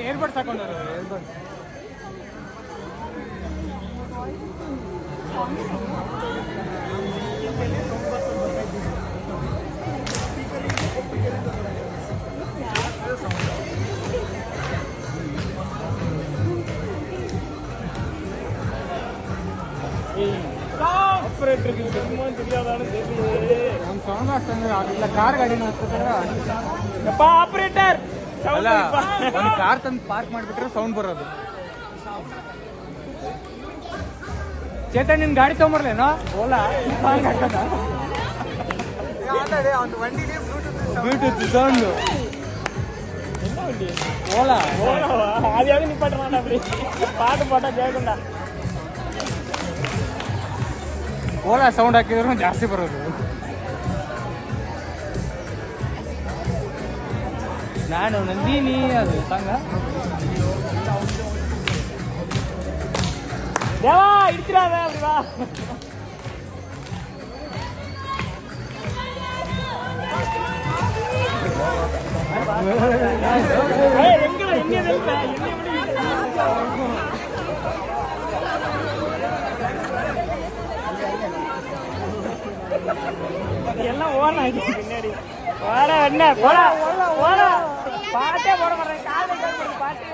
Earbuds ಹಾಕೊಂಡವ್ರು earbuds. ಆಪರೇಟರ್ಗೆ தெரியாதான்னு தெரியல. ಒಂದು sound ಆಗ್ತಂದ್ರೆ ಇಲ್ಲ ಕಾರ್ ಗಾಡಿನ ಯಪ್ಪ ಆಪರೇಟರ್ ಅಲ್ಲ, ಒಂದು ಕಾರ್ ತಂದು ಪಾರ್ಕ್ ಮಾಡಿಬಿಟ್ರೆ ಸೌಂಡ್ ಬರೋದು. ಚೇತನ್ ನಿನ್ ಗಾಡಿ ತಗೊಂಬರ್ಲೇನೋ ಓಲಾ ಬ್ಲೂಟೂತ್ ಸೌಂಡ್ ஓலா அதையாவது நிப்பாட்டுறான்டா. அப்படி பாட்டு போட்டா கேட்கும்டா. ಓಲಾ ಸೌಂಡ್ ಹಾಕಿದ್ರು ಜಾಸ್ತಿ ಬರೋದು. ನಾನು ನಂದಿನಿ ಅದು ಸಾಂಗ தேவா இடிச்சிடாத அப்படி வா. எங்கடா என்ன வெல்ப என்ன எல்லாம் ஓடலாம் பின்னாடி. ஓட என்ன போடா போடா பாட்டே போட மாட்டேன். காலை பாட்டு